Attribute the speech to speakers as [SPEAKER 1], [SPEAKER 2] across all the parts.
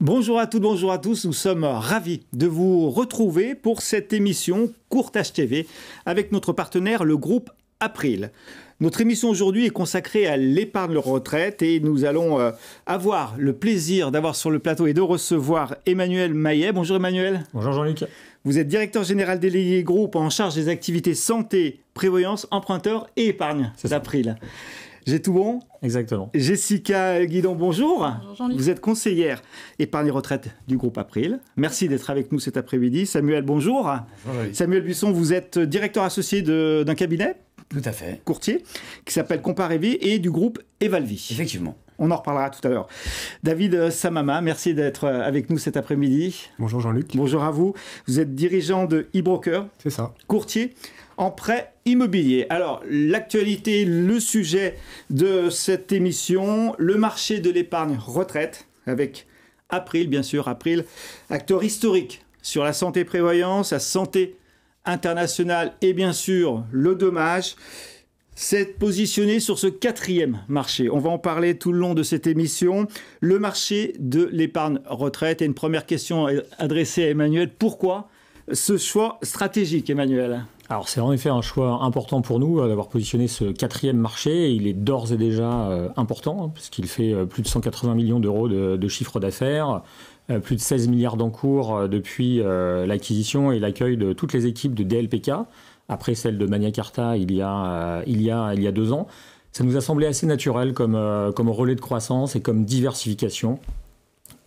[SPEAKER 1] Bonjour à toutes, bonjour à tous. Nous sommes ravis de vous retrouver pour cette émission Courtage TV avec notre partenaire, le groupe April. Notre émission aujourd'hui est consacrée à l'épargne retraite et nous allons avoir le plaisir d'avoir sur le plateau et de recevoir Emmanuel Maillet. Bonjour Emmanuel.
[SPEAKER 2] Bonjour Jean-Luc.
[SPEAKER 1] Vous êtes directeur général délégué groupe en charge des activités santé, prévoyance, emprunteur et épargne d'April. J'ai tout bon?
[SPEAKER 2] Exactement.
[SPEAKER 1] Jessica Guidon, bonjour.
[SPEAKER 3] Bonjour Jean-Luc.
[SPEAKER 1] Vous êtes conseillère épargne retraite du groupe April. Merci d'être avec nous cet après-midi. Samuel, bonjour.
[SPEAKER 4] Bonjour Jean-Luc.
[SPEAKER 1] Samuel Buisson, vous êtes directeur associé d'un cabinet
[SPEAKER 4] Tout à fait.
[SPEAKER 1] courtier qui s'appelle Comparevi et du groupe Evalvi.
[SPEAKER 4] Effectivement.
[SPEAKER 1] On en reparlera tout à l'heure. David Samama, merci d'être avec nous cet après-midi.
[SPEAKER 5] Bonjour Jean-Luc.
[SPEAKER 1] Bonjour à vous. Vous êtes dirigeant de eBroker,
[SPEAKER 5] C'est ça.
[SPEAKER 1] courtier en prêt immobilier. Alors, l'actualité, le sujet de cette émission, le marché de l'épargne retraite, avec April, bien sûr, April, acteur historique sur la santé prévoyance, la santé internationale et bien sûr le dommage. C'est positionné sur ce quatrième marché. On va en parler tout le long de cette émission. Le marché de l'épargne retraite. Et une première question adressée à Emmanuel. Pourquoi ce choix stratégique, Emmanuel ?
[SPEAKER 2] Alors c'est en effet un choix important pour nous d'avoir positionné ce quatrième marché. Il est d'ores et déjà important, puisqu'il fait plus de 180 millions d'euros de chiffre d'affaires, plus de 16 milliards d'encours depuis l'acquisition et l'accueil de toutes les équipes de DLPK, après celle de Magna Carta il y a 2 ans. Ça nous a semblé assez naturel comme relais de croissance et comme diversification.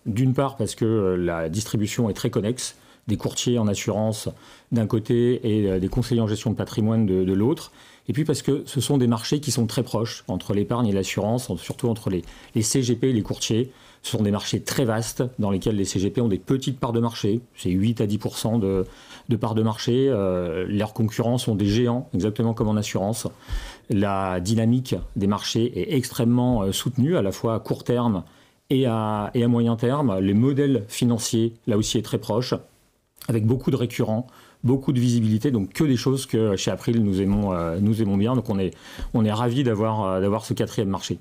[SPEAKER 2] D'une part parce que la distribution est très connexe, des courtiers en assurance d'un côté et des conseillers en gestion de patrimoine de l'autre. Et puis parce que ce sont des marchés qui sont très proches entre l'épargne et l'assurance, surtout entre les CGP et les courtiers. Ce sont des marchés très vastes dans lesquels les CGP ont des petites parts de marché. C'est 8 à 10% de parts de marché. Leurs concurrents sont des géants, exactement comme en assurance. La dynamique des marchés est extrêmement soutenue, à la fois à court terme et à moyen terme. Les modèles financiers, là aussi, est très proche, avec beaucoup de récurrents, beaucoup de visibilité, donc que des choses que chez April nous aimons bien. Donc on est ravis d'avoir ce quatrième marché.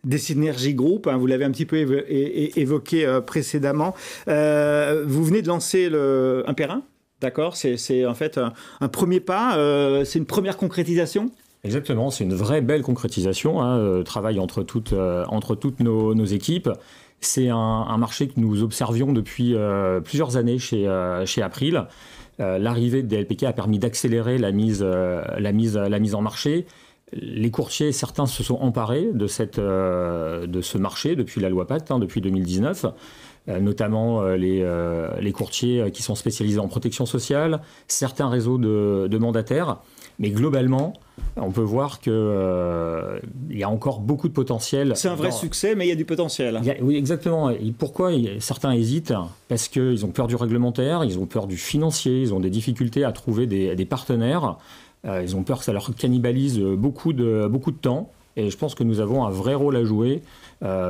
[SPEAKER 1] Des synergies groupes, vous l'avez un petit peu évoqué précédemment. Vous venez de lancer un Perrin, d'accord ? C'est en fait un premier pas, c'est une première concrétisation ?
[SPEAKER 2] Exactement, c'est une vraie belle concrétisation, travail entre toutes nos équipes. C'est un marché que nous observions depuis plusieurs années chez April. L'arrivée de DLPK a permis d'accélérer la mise en marché. Les courtiers, certains se sont emparés de ce marché depuis la loi Pacte, depuis 2019. Notamment les courtiers qui sont spécialisés en protection sociale, certains réseaux de mandataires. Mais globalement, on peut voir qu'il y a encore beaucoup de potentiel.
[SPEAKER 1] C'est un vrai succès, mais il y a du potentiel.
[SPEAKER 2] Oui, exactement. Et pourquoi certains hésitent? Parce qu'ils ont peur du réglementaire, ils ont peur du financier, ils ont des difficultés à trouver des partenaires. Ils ont peur que ça leur cannibalise beaucoup de temps. Et je pense que nous avons un vrai rôle à jouer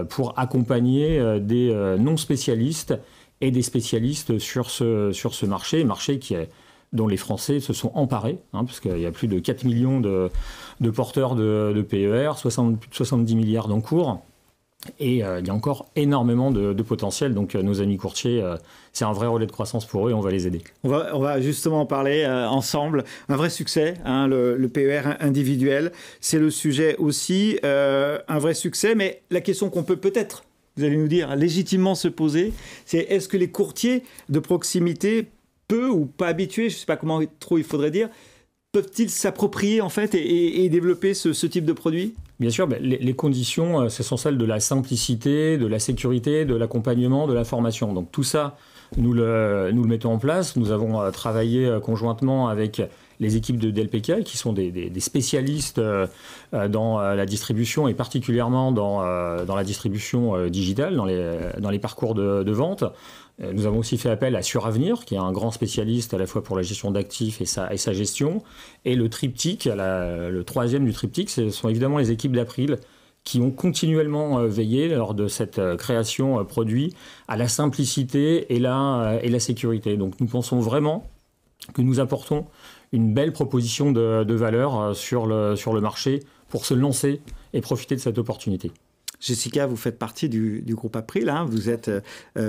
[SPEAKER 2] pour accompagner des non-spécialistes et des spécialistes sur ce marché dont les Français se sont emparés, parce qu'il y a plus de 4 millions de porteurs de PER, 70 milliards d'encours, et il y a encore énormément de potentiel. Donc nos amis courtiers, c'est un vrai relais de croissance pour eux et on va les aider.
[SPEAKER 1] On va justement en parler ensemble. Un vrai succès, le PER individuel, c'est le sujet aussi, un vrai succès, mais la question qu'on peut peut-être, vous allez nous dire, légitimement se poser, c'est est-ce que les courtiers de proximité, peu ou pas habitués, je ne sais pas comment trop il faudrait dire, peuvent-ils s'approprier en fait et développer ce type de produit ?
[SPEAKER 2] Bien sûr, les conditions, ce sont celles de la simplicité, de la sécurité, de l'accompagnement, de la formation. Donc tout ça, nous le mettons en place. Nous avons travaillé conjointement avec les équipes de DLPK, qui sont des spécialistes dans la distribution et particulièrement dans la distribution digitale, dans les parcours de vente. Nous avons aussi fait appel à Suravenir, qui est un grand spécialiste à la fois pour la gestion d'actifs et sa gestion. Et le triptyque, le troisième du triptyque, ce sont évidemment les équipes d'April qui ont continuellement veillé lors de cette création produit à la simplicité et la sécurité. Donc nous pensons vraiment que nous apportons une belle proposition de valeur sur le marché pour se lancer et profiter de cette opportunité.
[SPEAKER 1] Jessica, vous faites partie du groupe April, hein, vous êtes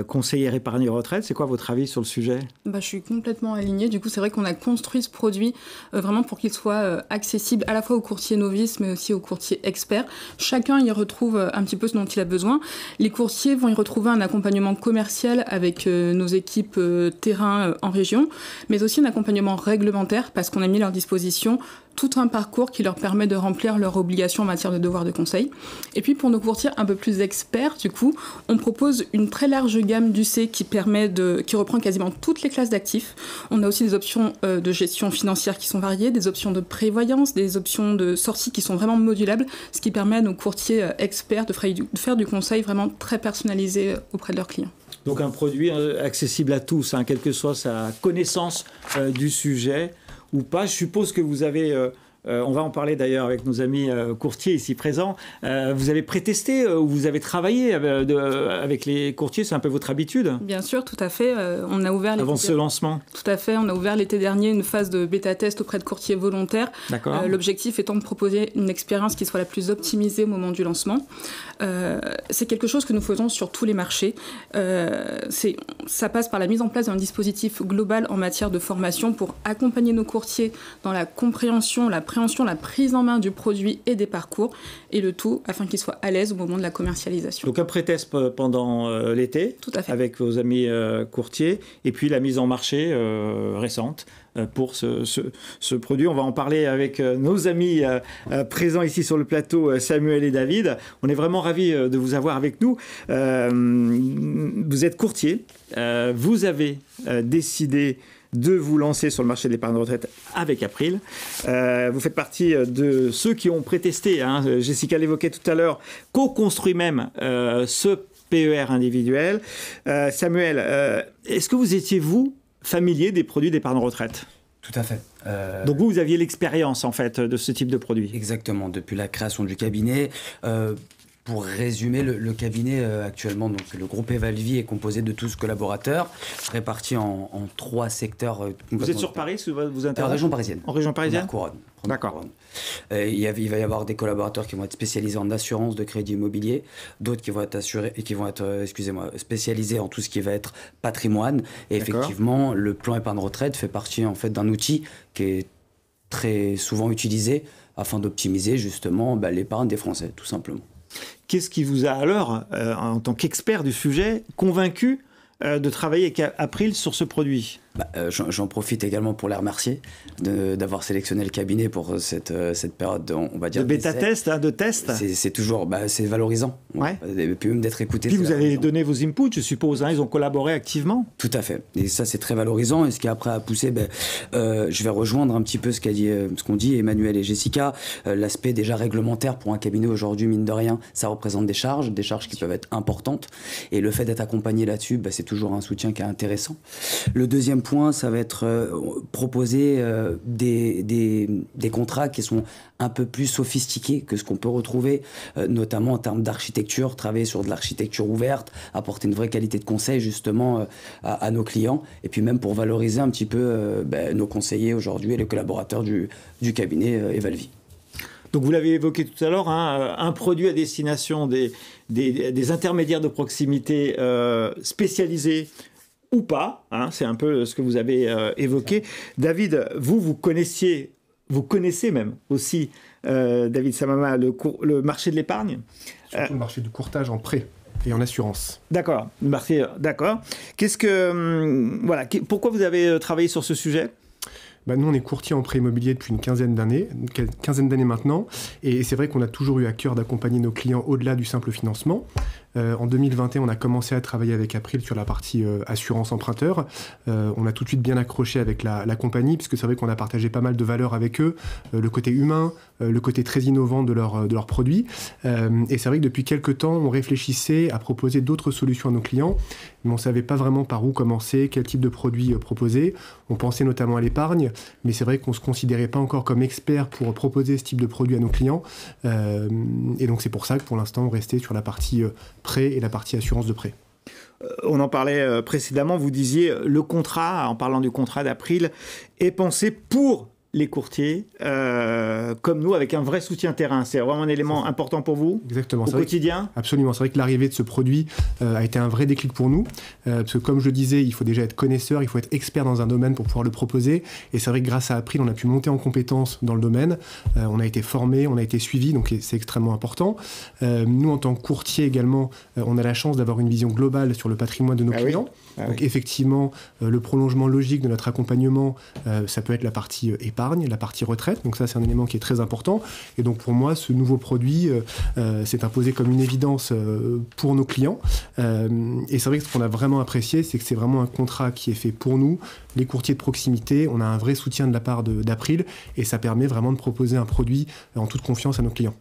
[SPEAKER 1] conseillère épargne retraite. C'est quoi votre avis sur le sujet ?
[SPEAKER 3] Je suis complètement alignée. Du coup, c'est vrai qu'on a construit ce produit vraiment pour qu'il soit accessible à la fois aux courtiers novices, mais aussi aux courtiers experts. Chacun y retrouve un petit peu ce dont il a besoin. Les courtiers vont y retrouver un accompagnement commercial avec nos équipes terrain en région, mais aussi un accompagnement réglementaire parce qu'on a mis à leur disposition tout un parcours qui leur permet de remplir leurs obligations en matière de devoir de conseil. Et puis pour nos courtiers un peu plus experts, du coup, on propose une très large gamme d'UC qui reprend quasiment toutes les classes d'actifs. On a aussi des options de gestion financière qui sont variées, des options de prévoyance, des options de sortie qui sont vraiment modulables, ce qui permet à nos courtiers experts de faire du conseil vraiment très personnalisé auprès de leurs clients.
[SPEAKER 1] Donc un produit accessible à tous, hein, quelle que soit sa connaissance du sujet ou pas. Je suppose que vous avez, on va en parler d'ailleurs avec nos amis courtiers ici présents, vous avez prétesté ou vous avez travaillé avec les courtiers, c'est un peu votre habitude ?
[SPEAKER 3] Bien sûr, tout à fait. On a ouvert
[SPEAKER 1] avant ce lancement ?
[SPEAKER 3] Tout à fait. On a ouvert l'été dernier une phase de bêta-test auprès de courtiers volontaires.
[SPEAKER 1] D'accord.
[SPEAKER 3] L'objectif étant de proposer une expérience qui soit la plus optimisée au moment du lancement. C'est quelque chose que nous faisons sur tous les marchés. Ça passe par la mise en place d'un dispositif global en matière de formation pour accompagner nos courtiers dans la compréhension, la préhension, la prise en main du produit et des parcours, et le tout afin qu'ils soient à l'aise au moment de la commercialisation.
[SPEAKER 1] Donc un pré-test pendant l'été,
[SPEAKER 3] tout à fait,
[SPEAKER 1] avec vos amis courtiers, et puis la mise en marché récente pour ce produit. On va en parler avec nos amis présents ici sur le plateau, Samuel et David. On est vraiment ravis de vous avoir avec nous. Vous êtes courtier, vous avez décidé de vous lancer sur le marché de l'épargne retraite avec April. Vous faites partie de ceux qui ont prétesté, hein, Jessica l'évoquait tout à l'heure, co-construit même ce PER individuel. Samuel, est-ce que vous étiez, vous, familier des produits d'épargne retraite ?
[SPEAKER 4] Tout à fait.
[SPEAKER 1] Donc vous aviez l'expérience en fait de ce type de produit ?
[SPEAKER 4] Exactement, depuis la création du cabinet. Pour résumer, le cabinet actuellement, donc le groupe Evalvi est composé de 12 collaborateurs, répartis en 3 secteurs.
[SPEAKER 1] Vous êtes sur Paris, vous intervenez ?
[SPEAKER 4] En région parisienne.
[SPEAKER 1] En région parisienne ?
[SPEAKER 4] Première couronne.
[SPEAKER 1] D'accord.
[SPEAKER 4] Il va y avoir des collaborateurs qui vont être spécialisés en assurance de crédit immobilier, d'autres qui vont être spécialisés en tout ce qui va être patrimoine. Et effectivement, le plan épargne retraite fait partie en fait d'un outil qui est très souvent utilisé afin d'optimiser justement l'épargne des Français, tout simplement.
[SPEAKER 1] Qu'est-ce qui vous a alors, en tant qu'expert du sujet, convaincu de travailler avec April sur ce produit ?
[SPEAKER 4] J'en profite également pour les remercier d'avoir sélectionné le cabinet pour cette période, on va dire,
[SPEAKER 1] de bêta-test, de test.
[SPEAKER 4] C'est toujours c'est valorisant.
[SPEAKER 1] Ouais.
[SPEAKER 4] Et puis même d'être écouté.
[SPEAKER 1] Puis vous avez donné vos inputs, je suppose. Hein, ils ont collaboré activement.
[SPEAKER 4] Tout à fait. Et ça, c'est très valorisant. Et ce qui après a poussé, je vais rejoindre un petit peu ce qu'ont dit Emmanuel et Jessica. L'aspect déjà réglementaire pour un cabinet aujourd'hui, mine de rien, ça représente des charges qui peuvent être importantes. Et le fait d'être accompagné là-dessus, c'est toujours un soutien qui est intéressant. Le deuxième point, ça va être proposer des contrats qui sont un peu plus sophistiqués que ce qu'on peut retrouver, notamment en termes d'architecture, travailler sur de l'architecture ouverte, apporter une vraie qualité de conseil justement à nos clients, et puis même pour valoriser un petit peu nos conseillers aujourd'hui et les collaborateurs du cabinet Evalvi.
[SPEAKER 1] Donc vous l'avez évoqué tout à l'heure, hein, un produit à destination des intermédiaires de proximité spécialisés ou pas, hein, c'est un peu ce que vous avez évoqué. David, vous connaissez même aussi, David Samama, le marché de l'épargne.
[SPEAKER 5] Surtout le marché du courtage en prêt et en assurance.
[SPEAKER 1] D'accord, d'accord. Pourquoi vous avez travaillé sur ce sujet ?
[SPEAKER 5] Nous, on est courtier en prêt immobilier depuis une quinzaine d'années maintenant, et c'est vrai qu'on a toujours eu à cœur d'accompagner nos clients au-delà du simple financement. En 2021, on a commencé à travailler avec April sur la partie assurance emprunteur. On a tout de suite bien accroché avec la compagnie, puisque c'est vrai qu'on a partagé pas mal de valeurs avec eux, le côté humain, le côté très innovant de leurs produits. Et c'est vrai que depuis quelques temps, on réfléchissait à proposer d'autres solutions à nos clients, mais on ne savait pas vraiment par où commencer, quel type de produit proposer. On pensait notamment à l'épargne, mais c'est vrai qu'on ne se considérait pas encore comme expert pour proposer ce type de produit à nos clients. Et donc c'est pour ça que pour l'instant, on restait sur la partie prêt et la partie assurance de prêt.
[SPEAKER 1] On en parlait précédemment, vous disiez le contrat, en parlant du contrat d'April, est pensé pour les courtiers comme nous avec un vrai soutien terrain. C'est vraiment un élément important pour vous.
[SPEAKER 5] Exactement.
[SPEAKER 1] Au quotidien.
[SPEAKER 5] Absolument. C'est vrai que l'arrivée de ce produit a été un vrai déclic pour nous. Parce que comme je le disais, il faut déjà être connaisseur, il faut être expert dans un domaine pour pouvoir le proposer. Et c'est vrai que grâce à April, on a pu monter en compétences dans le domaine. On a été formé, on a été suivi, donc c'est extrêmement important. Nous, en tant que courtier également, on a la chance d'avoir une vision globale sur le patrimoine de nos clients. Donc effectivement, le prolongement logique de notre accompagnement, ça peut être la partie épargne, la partie retraite. Donc ça, c'est un élément qui est très important. Et donc pour moi, ce nouveau produit s'est imposé comme une évidence pour nos clients. Et c'est vrai que ce qu'on a vraiment apprécié, c'est que c'est vraiment un contrat qui est fait pour nous, les courtiers de proximité. On a un vrai soutien de la part d'April et ça permet vraiment de proposer un produit en toute confiance à nos clients.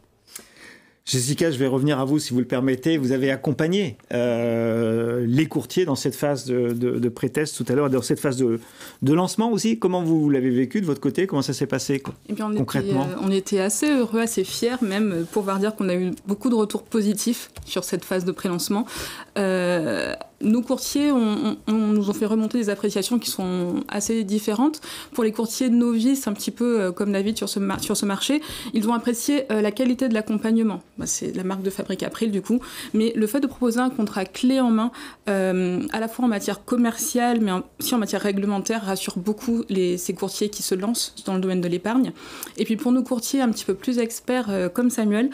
[SPEAKER 1] Jessica, je vais revenir à vous si vous le permettez. Vous avez accompagné les courtiers dans cette phase de pré-test tout à l'heure, dans cette phase de lancement aussi. Comment vous l'avez vécu de votre côté? Comment ça s'est passé concrètement?
[SPEAKER 3] On était assez heureux, assez fiers même, pour pouvoir dire qu'on a eu beaucoup de retours positifs sur cette phase de pré-lancement. Nos courtiers nous ont fait remonter des appréciations qui sont assez différentes. Pour les courtiers novices, un petit peu comme David sur ce marché, ils ont apprécié la qualité de l'accompagnement. C'est la marque de fabrique April du coup, mais le fait de proposer un contrat clé en main, à la fois en matière commerciale, mais aussi en matière réglementaire, rassure beaucoup ces courtiers qui se lancent dans le domaine de l'épargne. Et puis pour nos courtiers un petit peu plus experts comme Samuel,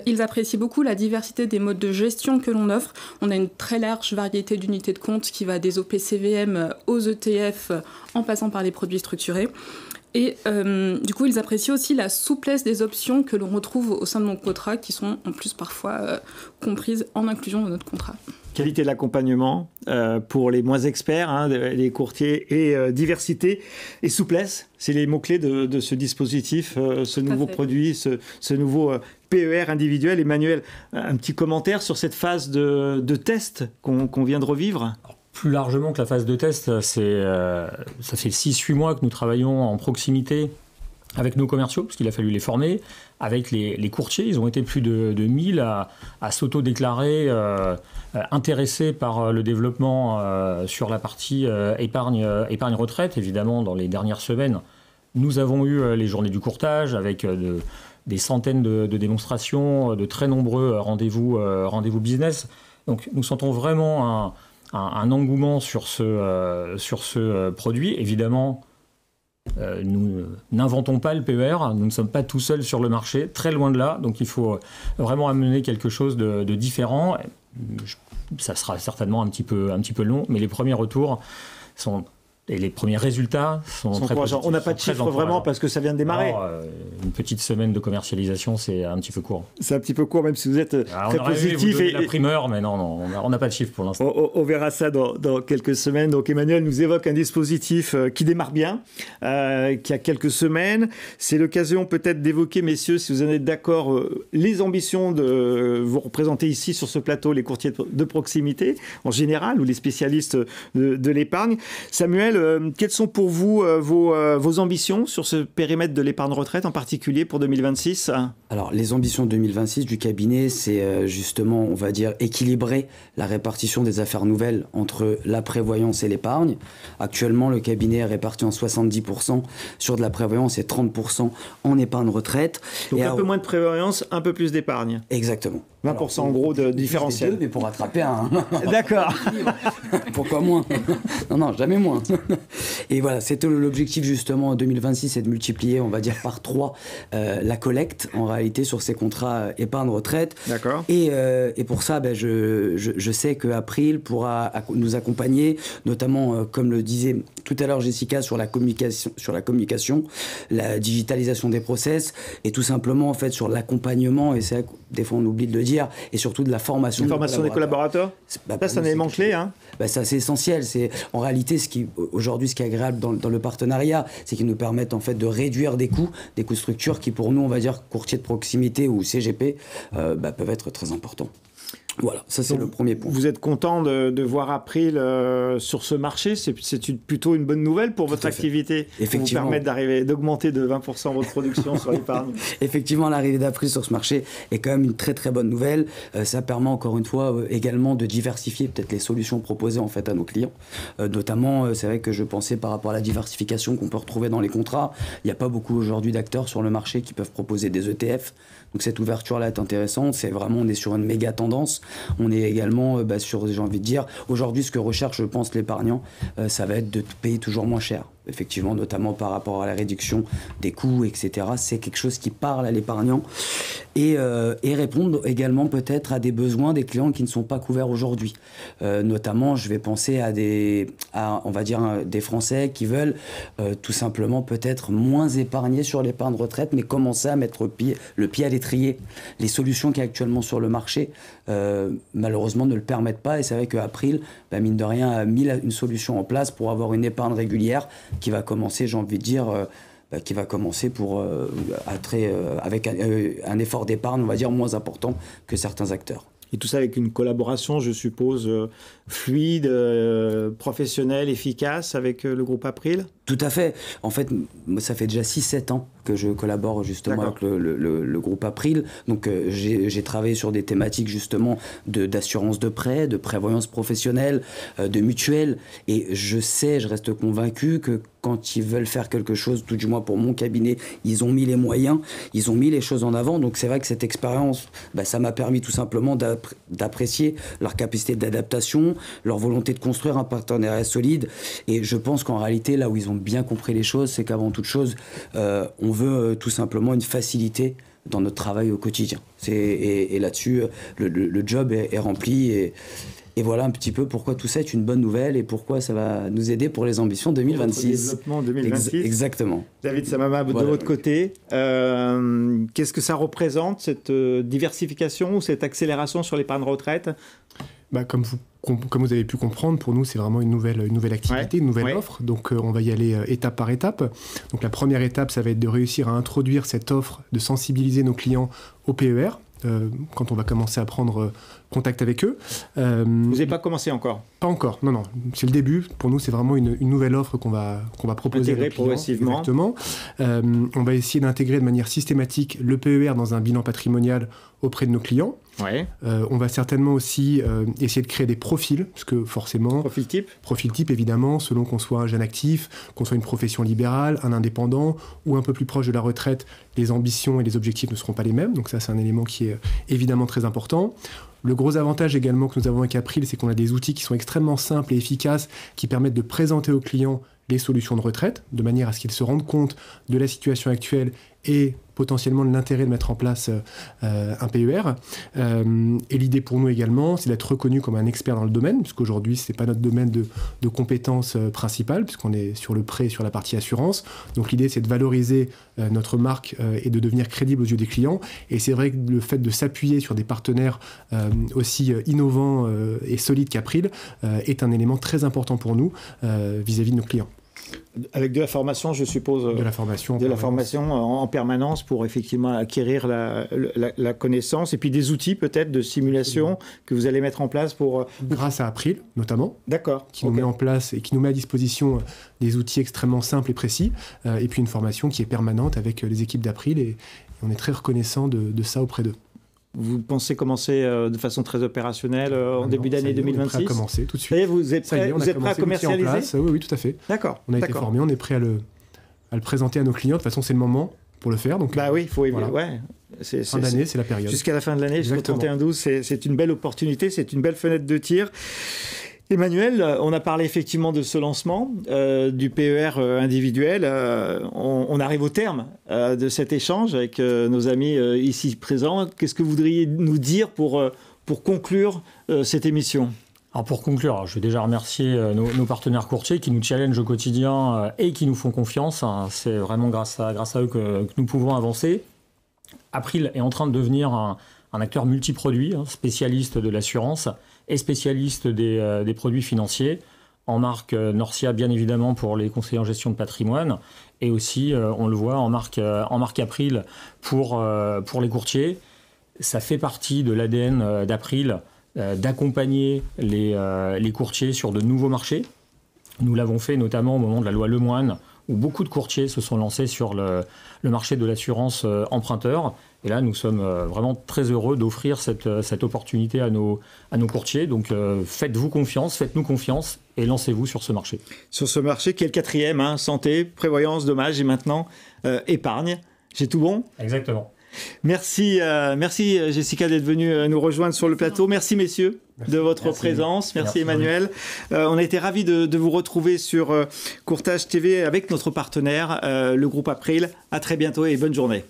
[SPEAKER 3] ils apprécient beaucoup la diversité des modes de gestion que l'on offre. On a une très large variété d'unités de compte qui va des OPCVM aux ETF en passant par les produits structurés. Et du coup, ils apprécient aussi la souplesse des options que l'on retrouve au sein de nos contrats qui sont en plus parfois comprises en inclusion de notre contrat.
[SPEAKER 1] Qualité de l'accompagnement pour les moins experts, les courtiers, et diversité et souplesse, c'est les mots-clés de ce dispositif, ce nouveau produit, ce nouveau PER individuel. Emmanuel, un petit commentaire sur cette phase de test qu'on vient de revivre?
[SPEAKER 2] Plus largement que la phase de test, ça fait 6-8 mois que nous travaillons en proximité avec nos commerciaux, parce qu'il a fallu les former, avec les courtiers. Ils ont été plus de 1000 à s'auto-déclarer intéressés par le développement sur la partie épargne retraite. Évidemment, dans les dernières semaines, nous avons eu les journées du courtage avec des centaines de démonstrations, de très nombreux rendez-vous business. Donc nous sentons vraiment un engouement sur ce produit. Évidemment, nous n'inventons pas le PER, nous ne sommes pas tout seuls sur le marché, très loin de là, donc il faut vraiment amener quelque chose de différent. Ça sera certainement un petit peu long, mais les premiers retours et les premiers résultats sont très positifs.
[SPEAKER 1] On n'a pas de chiffres vraiment parce que ça vient de démarrer.
[SPEAKER 2] Alors, une petite semaine de commercialisation, c'est un petit peu court.
[SPEAKER 1] C'est un petit peu court, même si vous êtes très positif.
[SPEAKER 2] La primeur, mais non, on n'a pas de chiffres pour l'instant.
[SPEAKER 1] On verra ça dans quelques semaines. Donc Emmanuel nous évoque un dispositif qui démarre bien, qui a quelques semaines. C'est l'occasion peut-être d'évoquer, messieurs, si vous en êtes d'accord, les ambitions de vous représenter ici sur ce plateau, les courtiers de proximité en général, ou les spécialistes de l'épargne. Samuel, quelles sont pour vous vos ambitions sur ce périmètre de l'épargne retraite, en particulier pour 2026 ?
[SPEAKER 4] Alors, les ambitions 2026 du cabinet, c'est justement, on va dire, équilibrer la répartition des affaires nouvelles entre la prévoyance et l'épargne. Actuellement, le cabinet est réparti en 70% sur de la prévoyance et 30% en épargne retraite.
[SPEAKER 1] Donc un peu moins de prévoyance, un peu plus d'épargne.
[SPEAKER 4] Exactement.
[SPEAKER 1] 20% en gros de différentiel.
[SPEAKER 4] Deux, mais pour rattraper un...
[SPEAKER 1] D'accord.
[SPEAKER 4] Pourquoi moins? Non, jamais moins. Et voilà, c'était l'objectif justement en 2026, c'est de multiplier, on va dire, par 3 la collecte en réalité sur ces contrats épargne retraite.
[SPEAKER 1] D'accord.
[SPEAKER 4] Et pour ça, je sais qu'April pourra nous accompagner, notamment comme le disait tout à l'heure Jessica, sur la communication, la digitalisation des process et tout simplement en fait sur l'accompagnement, et c'est vrai que des fois on oublie de le dire, et surtout de la formation.
[SPEAKER 1] La formation des collaborateurs. Ça, c'est un élément clé.
[SPEAKER 4] Ça, c'est essentiel. C'est en réalité aujourd'hui ce qui est agréable dans le partenariat, c'est qu'ils nous permettent en fait de réduire des coûts de structure qui pour nous, on va dire courtiers de proximité ou CGP, peuvent être très importants. Voilà, ça c'est le premier point.
[SPEAKER 1] Vous êtes content de voir April sur ce marché? C'est plutôt une bonne nouvelle pour votre activité, pour vous permettre d'augmenter de 20% votre production sur l'épargne.
[SPEAKER 4] Effectivement, l'arrivée d'April sur ce marché est quand même une très très bonne nouvelle. Ça permet encore une fois également de diversifier peut-être les solutions proposées en fait à nos clients. Notamment, c'est vrai que je pensais par rapport à la diversification qu'on peut retrouver dans les contrats. Il n'y a pas beaucoup aujourd'hui d'acteurs sur le marché qui peuvent proposer des ETF. Donc cette ouverture-là est intéressante. C'est vraiment, on est sur une méga tendance. On est également sur, j'ai envie de dire, aujourd'hui ce que recherche, je pense, l'épargnant, ça va être de payer toujours moins cher. Effectivement, notamment par rapport à la réduction des coûts, etc. C'est quelque chose qui parle à l'épargnant et répondre également peut-être à des besoins des clients qui ne sont pas couverts aujourd'hui. Notamment, je vais penser à des Français qui veulent tout simplement peut-être moins épargner sur l'épargne retraite, mais commencer à mettre le pied à l'étrier. Les solutions qui sont actuellement sur le marché, malheureusement, ne le permettent pas. Et c'est vrai qu'April, mine de rien, a mis une solution en place pour avoir une épargne régulière qui va commencer, j'ai envie de dire, avec un effort d'épargne, on va dire, moins important que certains acteurs.
[SPEAKER 1] Et tout ça avec une collaboration, je suppose, fluide, professionnelle, efficace avec le groupe April?
[SPEAKER 4] Tout à fait. En fait, ça fait déjà 6-7 ans que je collabore justement avec le groupe April. Donc j'ai travaillé sur des thématiques justement d'assurance de prêt, de prévoyance professionnelle, de mutuelle. Et je reste convaincu que quand ils veulent faire quelque chose, tout du moins pour mon cabinet, ils ont mis les moyens, ils ont mis les choses en avant. Donc c'est vrai que cette expérience, ça m'a permis tout simplement d'apprécier leur capacité d'adaptation, leur volonté de construire un partenariat solide. Et je pense qu'en réalité, là où ils ont bien compris les choses, c'est qu'avant toute chose, on veut tout simplement une facilité dans notre travail au quotidien. Et là-dessus, le job est rempli. Et voilà un petit peu pourquoi tout ça est une bonne nouvelle et pourquoi ça va nous aider pour les ambitions 2026.
[SPEAKER 1] Développement 2026.
[SPEAKER 4] Exactement.
[SPEAKER 1] David Samama, de votre côté, qu'est-ce que ça représente, cette diversification ou cette accélération sur l'épargne retraite?
[SPEAKER 5] Comme vous avez pu comprendre, pour nous, c'est vraiment une nouvelle activité, une nouvelle offre. Donc, on va y aller étape par étape. Donc, la première étape, ça va être de réussir à introduire cette offre, de sensibiliser nos clients au PER, quand on va commencer à prendre contact avec eux.
[SPEAKER 1] Vous n'avez pas commencé encore?
[SPEAKER 5] Pas encore, non. C'est le début. Pour nous, c'est vraiment une nouvelle offre qu'on va proposer à nos clients.
[SPEAKER 1] Progressivement.
[SPEAKER 5] Exactement. On va essayer d'intégrer de manière systématique le PER dans un bilan patrimonial auprès de nos clients.
[SPEAKER 1] Ouais.
[SPEAKER 5] On va certainement aussi essayer de créer des profils, parce que forcément... Profil type, évidemment, selon qu'on soit un jeune actif, qu'on soit une profession libérale, un indépendant, ou un peu plus proche de la retraite, les ambitions et les objectifs ne seront pas les mêmes. Donc ça, c'est un élément qui est évidemment très important. Le gros avantage également que nous avons avec April, c'est qu'on a des outils qui sont extrêmement simples et efficaces, qui permettent de présenter aux clients les solutions de retraite, de manière à ce qu'ils se rendent compte de la situation actuelle et potentiellement de l'intérêt de mettre en place un PER. Et l'idée pour nous également, c'est d'être reconnu comme un expert dans le domaine, puisqu'aujourd'hui, ce n'est pas notre domaine de compétences principales, puisqu'on est sur le prêt et sur la partie assurance. Donc l'idée, c'est de valoriser notre marque et de devenir crédible aux yeux des clients. Et c'est vrai que le fait de s'appuyer sur des partenaires aussi innovants et solides qu'April est un élément très important pour nous vis-à-vis de nos clients.
[SPEAKER 1] Avec de la formation, je suppose.
[SPEAKER 5] De la formation
[SPEAKER 1] en permanence pour effectivement acquérir la connaissance et puis des outils peut-être de simulation que vous allez mettre en place pour...
[SPEAKER 5] Grâce à April, notamment.
[SPEAKER 1] D'accord.
[SPEAKER 5] Qui nous met en place et qui nous met à disposition des outils extrêmement simples et précis et puis une formation qui est permanente avec les équipes d'April et on est très reconnaissant de ça auprès d'eux.
[SPEAKER 1] Vous pensez commencer de façon très opérationnelle en début d'année 2026?
[SPEAKER 5] On est prêt à commencer tout de suite.
[SPEAKER 1] Ça y est, vous êtes prêt à commercialiser?
[SPEAKER 5] Oui, tout à fait.
[SPEAKER 1] D'accord.
[SPEAKER 5] On a été formés, on est prêt à le présenter à nos clients. De toute façon, c'est le moment pour le faire. Donc,
[SPEAKER 1] oui, il faut...
[SPEAKER 5] Voilà.
[SPEAKER 1] Ouais.
[SPEAKER 5] Fin d'année, c'est la période.
[SPEAKER 1] Jusqu'à la fin de l'année, jusqu'au 31-12, c'est une belle opportunité, c'est une belle fenêtre de tir. Emmanuel, on a parlé effectivement de ce lancement du PER individuel. On arrive au terme de cet échange avec nos amis ici présents. Qu'est-ce que vous voudriez nous dire pour conclure cette émission ?
[SPEAKER 2] Alors pour conclure, je vais déjà remercier nos partenaires courtiers qui nous challengent au quotidien et qui nous font confiance. C'est vraiment grâce à eux que nous pouvons avancer. April est en train de devenir un acteur multiproduit, spécialiste de l'assurance et spécialiste des produits financiers, en marque Norcia bien évidemment pour les conseillers en gestion de patrimoine, et aussi, on le voit, en marque April pour les courtiers. Ça fait partie de l'ADN d'April d'accompagner les courtiers sur de nouveaux marchés. Nous l'avons fait notamment au moment de la loi Lemoine, où beaucoup de courtiers se sont lancés sur le marché de l'assurance emprunteur. Et là, nous sommes vraiment très heureux d'offrir cette opportunité à nos courtiers. Donc, faites-vous confiance, faites-nous confiance et lancez-vous sur ce marché.
[SPEAKER 1] Sur ce marché qui est le 4e, hein, santé, prévoyance, dommages et maintenant épargne. J'ai tout bon ?
[SPEAKER 2] Exactement.
[SPEAKER 1] Merci Jessica d'être venue nous rejoindre sur le plateau. Merci messieurs de votre présence. Merci Emmanuel. On a été ravis de vous retrouver sur Courtage TV avec notre partenaire, le groupe April. À très bientôt et bonne journée.